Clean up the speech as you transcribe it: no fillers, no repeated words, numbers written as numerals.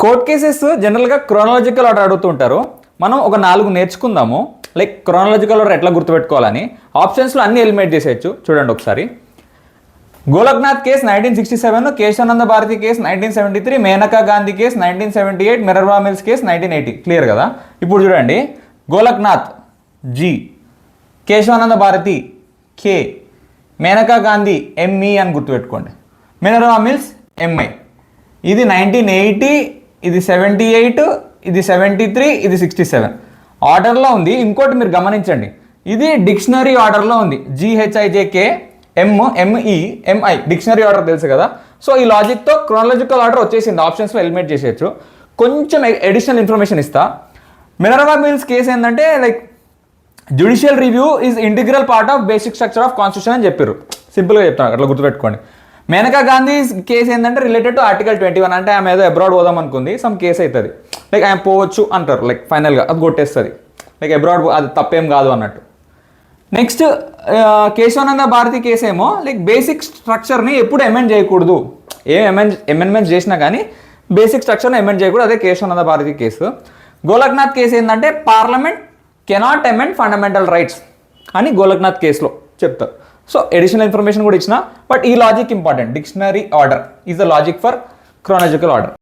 Court cases జనరల్గా chronological order అడుగుతుంటారు. మనం ఒక 4 నేర్చుకుందాము. లైక్ క్రోనాలజికల్ ఆర్డర్ ఎట్లా గుర్తుపెట్టుకోవాలని ఆప్షన్స్లో అన్ని ఎలిమినేట్ చేసేయచ్చు. చూడండి ఒకసారి. Golaknath case 1967, Kesavananda Bharati case 1973, Maneka Gandhi case 1978, Minerva Mills case 1980. Clear కదా? ఇప్పుడు చూడండి, Golaknath G, Kesavananda Bharati K, Maneka Gandhi M E అని గుర్తుపెట్టుకోండి, మినర్వా మిల్స్ ఎంఐ. ఇది 1980, ఇది 78, ఇది 73, ఇది 67 ఆర్డర్లో ఉంది. ఇంకోటి మీరు గమనించండి, ఇది డిక్షనరీ ఆర్డర్లో ఉంది. జిహెచ్ఐజేకే ఎంఈ ఎంఐ డిక్షనరీ ఆర్డర్ తెలుసు కదా. సో ఈ లాజిక్తో క్రోనాలజికల్ ఆర్డర్ వచ్చేసింది. ఆప్షన్స్లో ఎలిమినేట్ చేసేయచ్చు. కొంచెం అడిషనల్ ఇన్ఫర్మేషన్ ఇస్తా. మినర్వా మిల్స్ కేసు ఏంటంటే like judicial review is integral part of basic structure of constitution అని చెప్పారు. సింపుల్గా చెప్తాను, అట్లా గుర్తుపెట్టుకోండి. మేనకా గాంధీ కేసు ఏంటంటే రిలేటెడ్ టు ఆర్టికల్ 21, అంటే ఆమె ఏదో అబ్రాడ్ పోదాం అనుకుంది, సమ్ కేసు అవుతుంది, లైక్ ఆమె పోవచ్చు అంటారు, లైక్ ఫైనల్గా అది కొట్టేస్తుంది, లైక్ అబ్రాడ్ అది తప్పేం కాదు అన్నట్టు. నెక్స్ట్ కేశవానంద భారతి కేసు ఏమో లైక్ బేసిక్ స్ట్రక్చర్ని ఎప్పుడు అమెండ్ చేయకూడదు. అమెండ్మెంట్స్ చేసినా కానీ బేసిక్ స్ట్రక్చర్ని అమెండ్ చేయకూడదు, అదే కేశవానంద భారతి కేసు. గోలక్నాథ్ కేసు ఏంటంటే parliament cannot amend fundamental rights అని గోలక్నాథ్ కేసులో చెప్తారు. సో అడిషనల్ ఇన్ఫర్మేషన్ కూడా ఇచ్చిన, బట్ ఈ logic important. Dictionary order is the logic for chronological order.